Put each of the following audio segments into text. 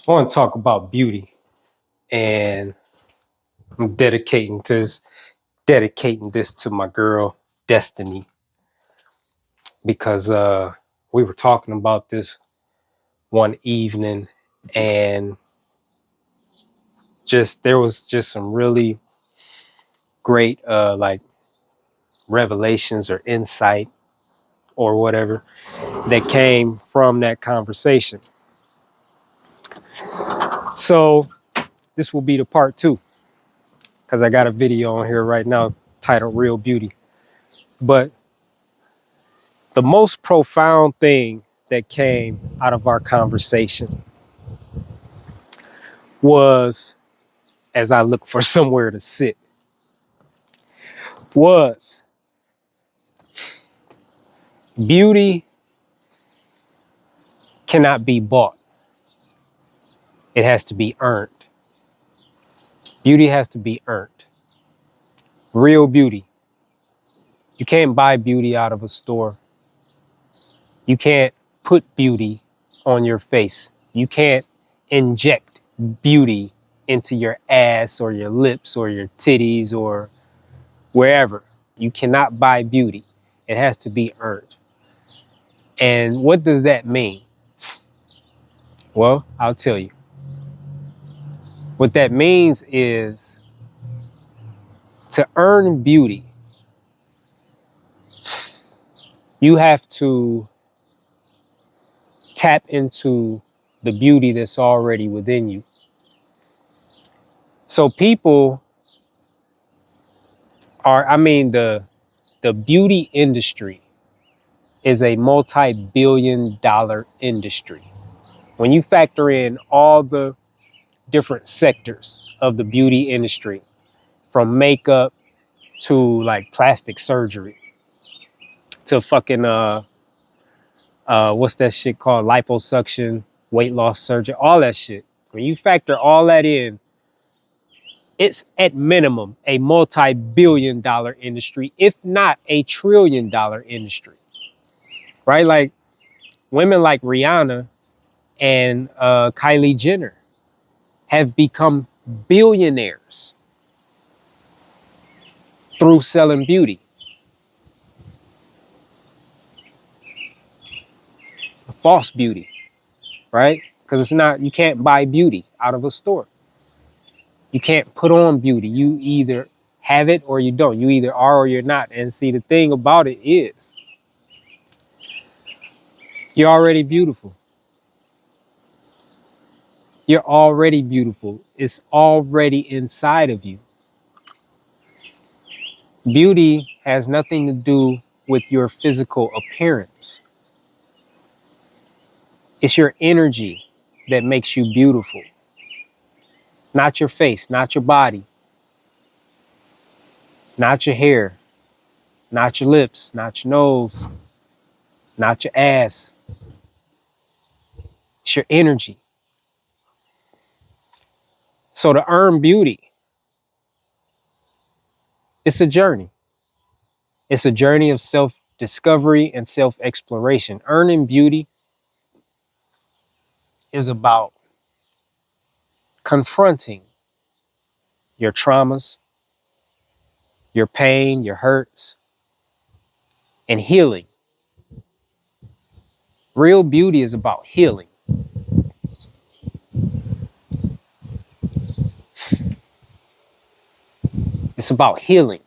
I want to talk about beauty, and I'm dedicating this to my girl Destiny because we were talking about this one evening, and just there was just some really great like revelations or insight or whatever that came from that conversation. So this will be the part two because I got a video on here right now titled Real Beauty. But the most profound thing that came out of our conversation was, as I look for somewhere to sit, was beauty cannot be bought. It has to be earned. Beauty has to be earned. Real beauty. You can't buy beauty out of a store. You can't put beauty on your face. You can't inject beauty into your ass or your lips or your titties or wherever. You cannot buy beauty. It has to be earned. And what does that mean? Well, I'll tell you. What that means is to earn beauty, you have to tap into the beauty that's already within you. So people the beauty industry is a multi-billion-dollar industry. When you factor in all the different sectors of the beauty industry, from makeup to like plastic surgery to fucking what's that shit called, liposuction, weight loss surgery, all that shit. When you factor all that in, it's at minimum a multi-billion-dollar industry, if not a trillion-dollar industry, right? Like women like Rihanna and Kylie Jenner have become billionaires through selling beauty. False beauty, right? Because it's not, you can't buy beauty out of a store. You can't put on beauty. You either have it or you don't. You either are or you're not. And see, the thing about it is, you're already beautiful. You're already beautiful. It's already inside of you. Beauty has nothing to do with your physical appearance. It's your energy that makes you beautiful. Not your face, not your body, not your hair, not your lips, not your nose, not your ass. It's your energy. So to earn beauty, it's a journey. It's a journey of self-discovery and self-exploration. Earning beauty is about confronting your traumas, your pain, your hurts, and healing. Real beauty is about healing. It's about healing.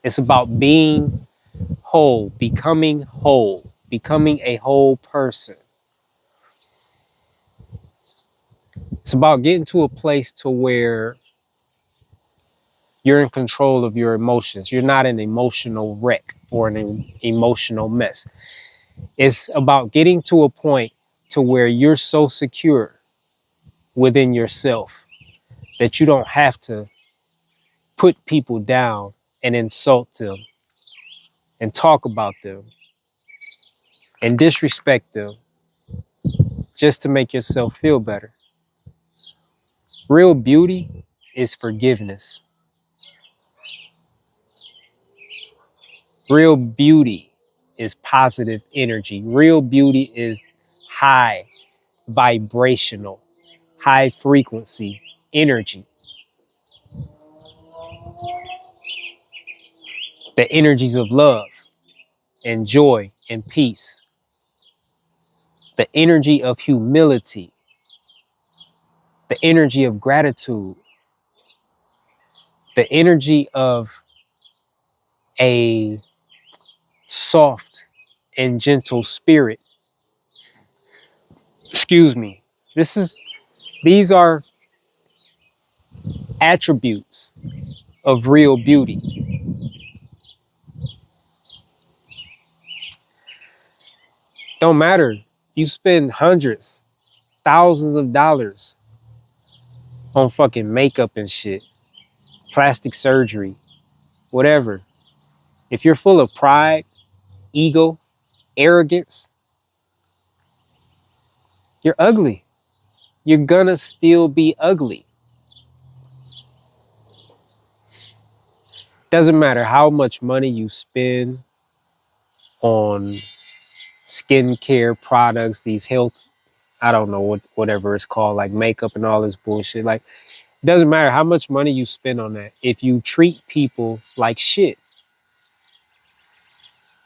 It's about being whole, becoming a whole person. It's about getting to a place to where you're in control of your emotions. You're not an emotional wreck or an emotional mess. It's about getting to a point to where you're so secure within yourself that you don't have to put people down and insult them and talk about them and disrespect them just to make yourself feel better. Real beauty is forgiveness. Real beauty is positive energy. Real beauty is high vibrational high frequency energy. The energies of love and joy and peace. The energy of humility. The energy of gratitude. The energy of a soft and gentle spirit. Excuse me. These are attributes of real beauty. Don't matter. You spend hundreds, thousands of dollars on fucking makeup and shit, plastic surgery, whatever. If you're full of pride, ego, arrogance, you're ugly. You're gonna still be ugly. Doesn't matter how much money you spend on skincare products, these health, I don't know whatever it's called, like makeup and all this bullshit. Like, doesn't matter how much money you spend on that. If you treat people like shit,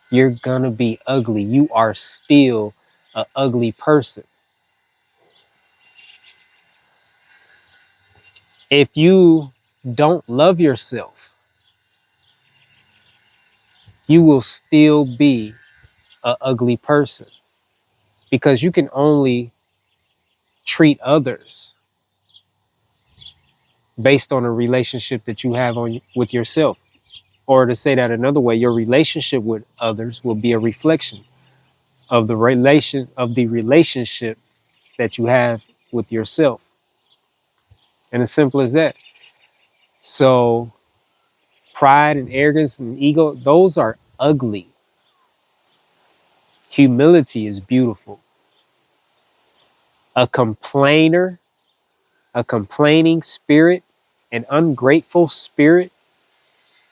you're gonna be ugly. You are still an ugly person. If you don't love yourself, you will still be an ugly person, because you can only treat others based on a relationship that you have with yourself. Or to say that another way, your relationship with others will be a reflection of the relationship that you have with yourself. And as simple as that. So pride and arrogance and ego, those are ugly. Humility is beautiful. A complainer, a complaining spirit, an ungrateful spirit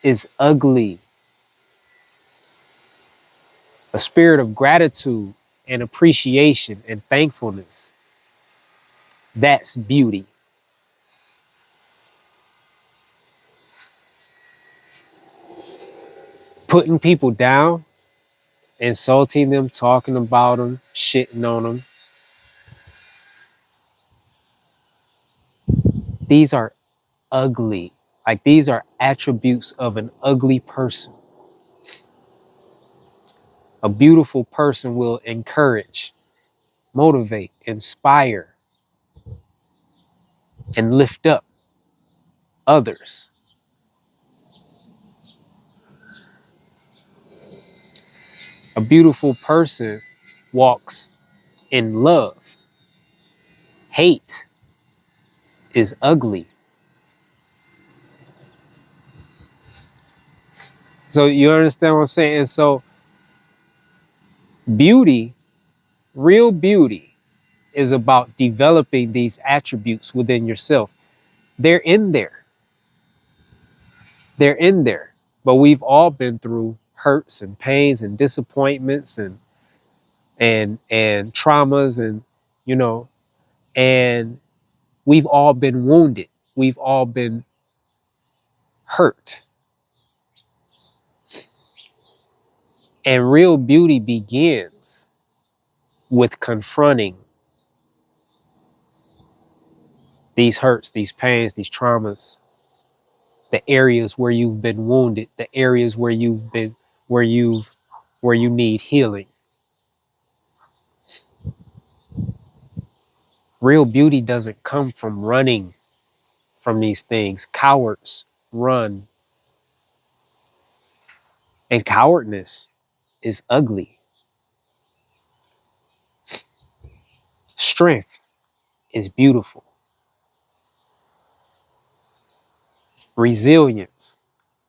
is ugly. A spirit of gratitude and appreciation and thankfulness, that's beauty. Putting people down, insulting them, talking about them, shitting on them, these are ugly. Like, these are attributes of an ugly person. A beautiful person will encourage, motivate, inspire, and lift up others. A beautiful person walks in love. Hate is ugly. So you understand what I'm saying? And so beauty, real beauty, is about developing these attributes within yourself. They're in there. They're in there. But we've all been through hurts and pains and disappointments and traumas, and you know, and we've all been wounded. We've all been hurt. And real beauty begins with confronting these hurts, these pains, these traumas, the areas where you've been wounded, the areas where you need healing. Real beauty doesn't come from running from these things. Cowards run, and cowardness is ugly. Strength is beautiful. Resilience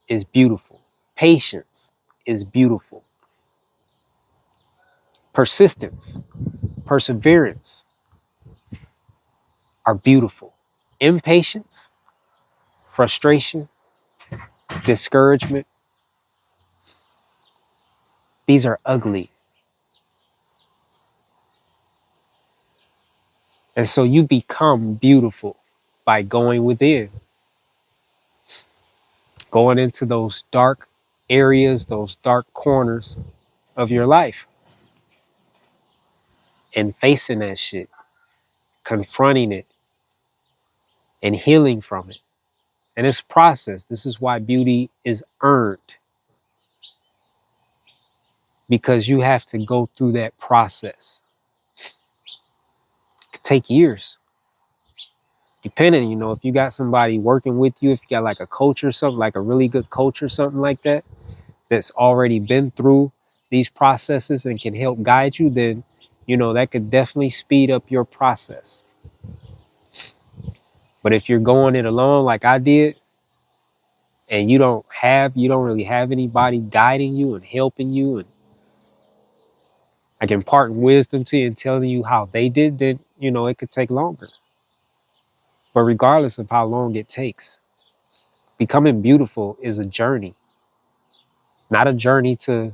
is beautiful. Patience is beautiful. Persistence, perseverance are beautiful. Impatience, frustration, discouragement, these are ugly. And so you become beautiful by going within, going into those dark areas, those dark corners of your life, and facing that shit, confronting it, and healing from it. And it's a process. This is why beauty is earned, because you have to go through that process. It could take years. Depending, if you got somebody working with you, if you got like a coach or something, like a really good coach or something like that, that's already been through these processes and can help guide you, then, that could definitely speed up your process. But if you're going it alone like I did, and you don't really have anybody guiding you and helping you and like imparting wisdom to you and telling you how they did, then, it could take longer. But regardless of how long it takes, becoming beautiful is a journey, not a journey to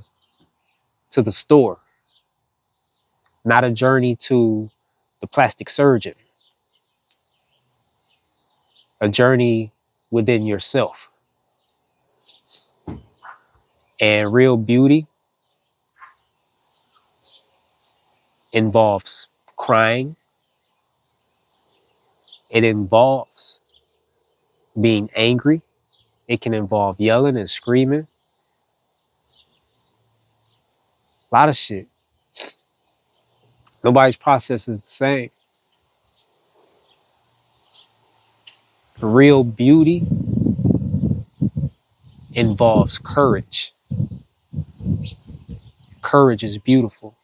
the store, not a journey to the plastic surgeon, a journey within yourself. And real beauty involves crying. It involves being angry. It can involve yelling and screaming. A lot of shit. Nobody's process is the same. Real beauty involves courage. Courage is beautiful.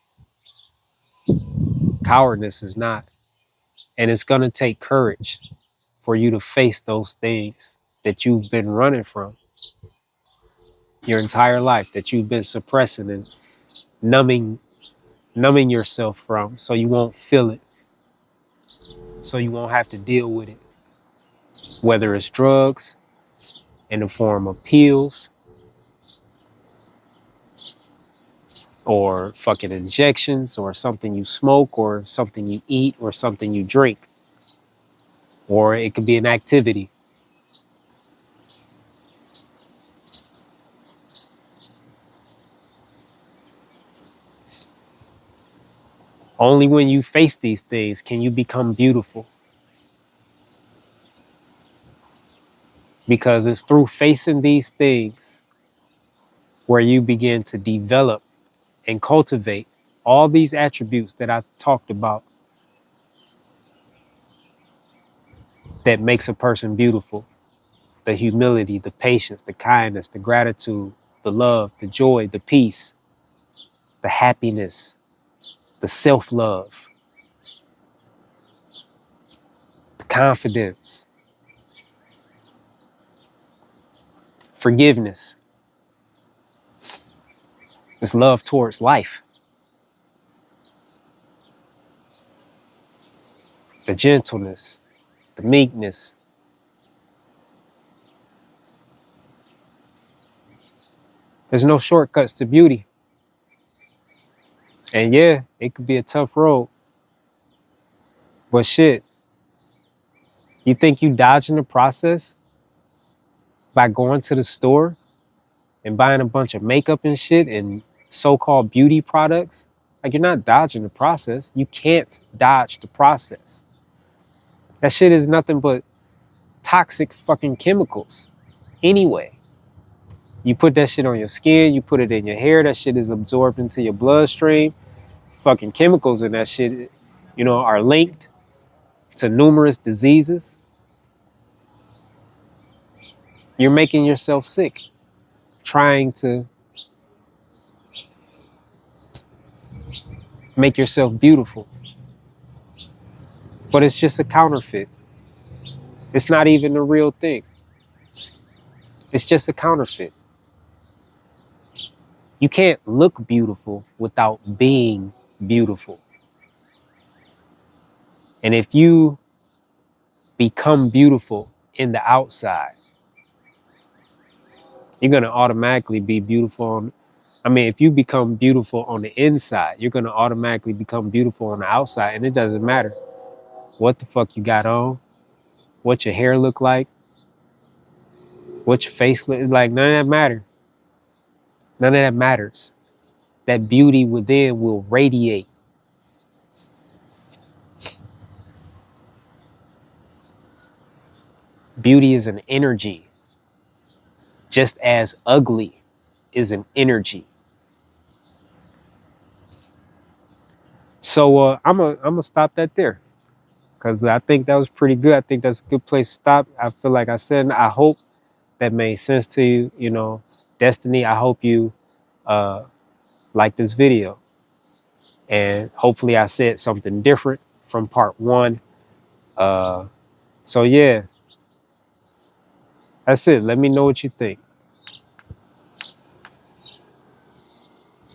Cowardness is not. And it's going to take courage for you to face those things that you've been running from your entire life, that you've been suppressing and numbing yourself from, so you won't feel it, so you won't have to deal with it. Whether it's drugs in the form of pills, or fucking injections, or something you smoke, or something you eat, or something you drink, or it could be an activity. Only when you face these things can you become beautiful. Because it's through facing these things where you begin to develop and cultivate all these attributes that I talked about that makes a person beautiful. The humility, the patience, the kindness, the gratitude, the love, the joy, the peace, the happiness, the self-love, the confidence, forgiveness. It's love towards life. The gentleness, the meekness. There's no shortcuts to beauty. And yeah, it could be a tough road. But shit, you think you dodging the process by going to the store and buying a bunch of makeup and shit and so-called beauty products? Like, you're not dodging the process. You can't dodge the process. That shit is nothing but toxic fucking chemicals. Anyway, you put that shit on your skin, you put it in your hair, that shit is absorbed into your bloodstream. Fucking chemicals in that shit, are linked to numerous diseases. You're making yourself sick, trying to make yourself beautiful. But it's just a counterfeit. It's not even the real thing. It's just a counterfeit. You can't look beautiful without being beautiful. And if you become beautiful in the outside, you're going to automatically be beautiful if you become beautiful on the inside, you're going to automatically become beautiful on the outside, and it doesn't matter. what the fuck you got on, what your hair look like, what your face look like. None of that matter. None of that matters. That beauty within will radiate. Beauty is an energy, just as ugly is an energy. So I'm gonna stop that there, because I think that was pretty good. I think that's a good place to stop. I feel like I said, and I hope that made sense to you. You know, Destiny, I hope you like this video, and hopefully I said something different from part one. So yeah, that's it. Let me know what you think.